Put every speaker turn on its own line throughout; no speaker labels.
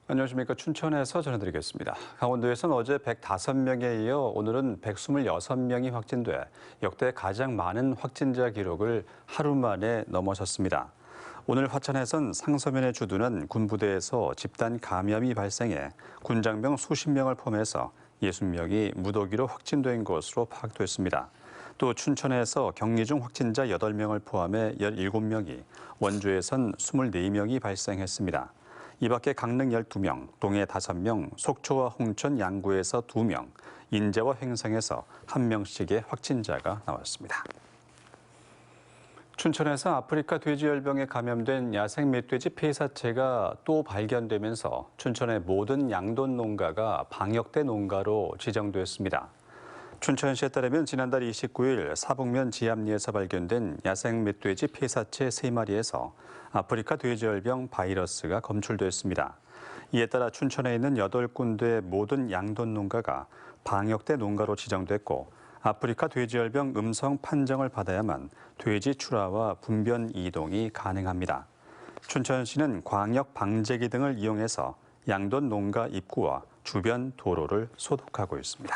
안녕하십니까. 춘천에서 전해드리겠습니다. 강원도에서는 어제 105명에 이어 오늘은 126명이 확진돼 역대 가장 많은 확진자 기록을 하루 만에 넘어섰습니다. 오늘 화천에선 상서면에 주둔한 군부대에서 집단 감염이 발생해 군장병 수십 명을 포함해서 60명이 무더기로 확진된 것으로 파악됐습니다. 또 춘천에서 격리 중 확진자 8명을 포함해 17명이, 원주에선 24명이 발생했습니다. 이 밖에 강릉 12명, 동해 5명, 속초와 홍천, 양구에서 2명, 인제와 횡성에서 1명씩의 확진자가 나왔습니다. 춘천에서 아프리카 돼지열병에 감염된 야생 멧돼지 폐사체가 또 발견되면서 춘천의 모든 양돈 농가가 방역대 농가로 지정됐습니다. 춘천시에 따르면 지난달 29일 사북면 지압리에서 발견된 야생 멧돼지 폐사체 3마리에서 아프리카 돼지열병 바이러스가 검출됐습니다. 이에 따라 춘천에 있는 8군데 모든 양돈 농가가 방역대 농가로 지정됐고, 아프리카 돼지열병 음성 판정을 받아야만 돼지 출하와 분변 이동이 가능합니다. 춘천시는 광역 방제기 등을 이용해서 양돈 농가 입구와 주변 도로를 소독하고 있습니다.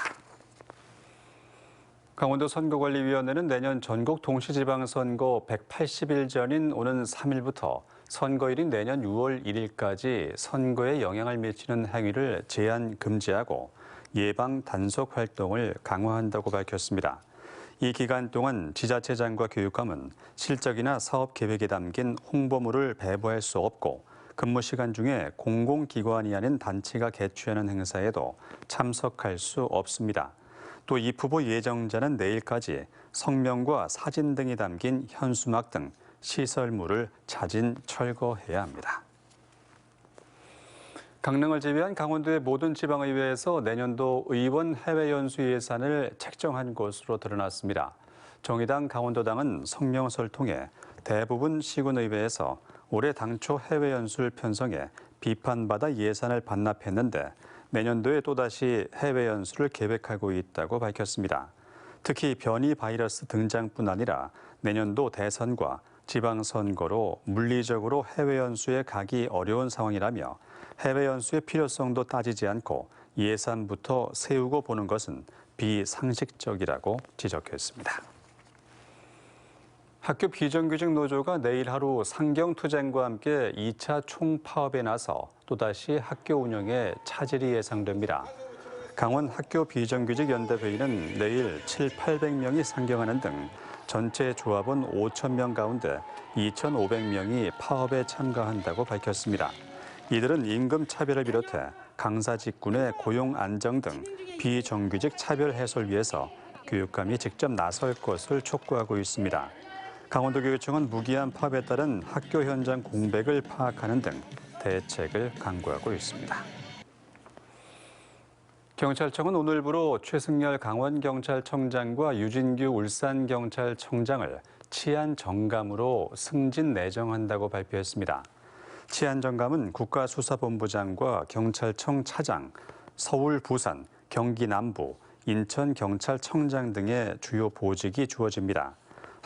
강원도 선거관리위원회는 내년 전국 동시지방선거 180일 전인 오는 3일부터 선거일인 내년 6월 1일까지 선거에 영향을 미치는 행위를 제한 금지하고 예방 단속 활동을 강화한다고 밝혔습니다. 이 기간 동안 지자체장과 교육감은 실적이나 사업 계획에 담긴 홍보물을 배부할 수 없고, 근무 시간 중에 공공기관이 아닌 단체가 개최하는 행사에도 참석할 수 없습니다. 또 입 후보 예정자는 내일까지 성명과 사진 등이 담긴 현수막 등 시설물을 자진 철거해야 합니다. 강릉을 제외한 강원도의 모든 지방의회에서 내년도 의원 해외 연수 예산을 책정한 것으로 드러났습니다. 정의당 강원도당은 성명서를 통해 대부분 시군의회에서 올해 당초 해외 연수를 편성해 비판받아 예산을 반납했는데 내년도에 또다시 해외 연수를 계획하고 있다고 밝혔습니다. 특히 변이 바이러스 등장뿐 아니라 내년도 대선과 지방선거로 물리적으로 해외 연수에 가기 어려운 상황이라며 해외 연수의 필요성도 따지지 않고 예산부터 세우고 보는 것은 비상식적이라고 지적했습니다. 학교 비정규직 노조가 내일 하루 상경투쟁과 함께 2차 총파업에 나서 또다시 학교 운영에 차질이 예상됩니다. 강원 학교 비정규직 연대회의는 내일 800명이 상경하는 등 전체 조합원 5,000명 가운데 2,500명이 파업에 참가한다고 밝혔습니다. 이들은 임금 차별을 비롯해 강사 직군의 고용 안정 등 비정규직 차별 해소를 위해서 교육감이 직접 나설 것을 촉구하고 있습니다. 강원도교육청은 무기한 파업에 따른 학교 현장 공백을 파악하는 등 대책을 강구하고 있습니다. 경찰청은 오늘부로 최승열 강원경찰청장과 유진규 울산경찰청장을 치안정감으로 승진 내정한다고 발표했습니다. 치안정감은 국가수사본부장과 경찰청 차장, 서울, 부산, 경기 남부, 인천경찰청장 등의 주요 보직이 주어집니다.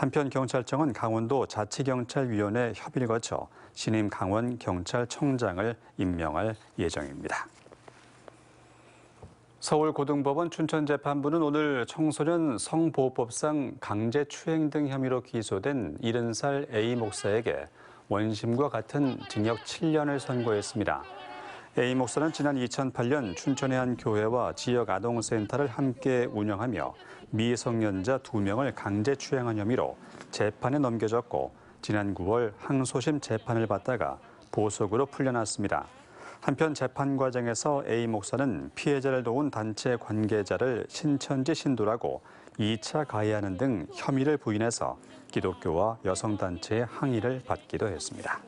한편 경찰청은 강원도 자치경찰위원회 협의를 거쳐 신임 강원경찰청장을 임명할 예정입니다. 서울고등법원 춘천재판부는 오늘 청소년 성보호법상 강제추행 등 혐의로 기소된 70살 A 목사에게 원심과 같은 징역 7년을 선고했습니다. A 목사는 지난 2008년 춘천의 한 교회와 지역 아동센터를 함께 운영하며 미성년자 2명을 강제추행한 혐의로 재판에 넘겨졌고, 지난 9월 항소심 재판을 받다가 보석으로 풀려났습니다. 한편 재판 과정에서 A 목사는 피해자를 도운 단체 관계자를 신천지 신도라고 2차 가해하는 등 혐의를 부인해서 기독교와 여성단체의 항의를 받기도 했습니다.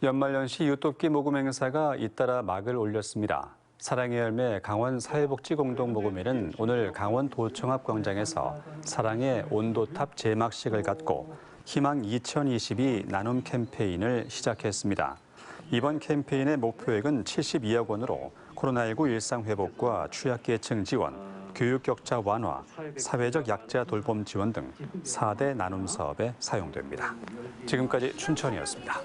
연말연시 유토끼 모금 행사가 잇따라 막을 올렸습니다. 사랑의 열매 강원 사회복지공동모금회는 오늘 강원도청 앞 광장에서 사랑의 온도탑 제막식을 갖고 희망 2022 나눔 캠페인을 시작했습니다. 이번 캠페인의 목표액은 72억 원으로 코로나19 일상 회복과 취약계층 지원, 교육 격차 완화, 사회적 약자 돌봄 지원 등 4대 나눔 사업에 사용됩니다. 지금까지 춘천이었습니다.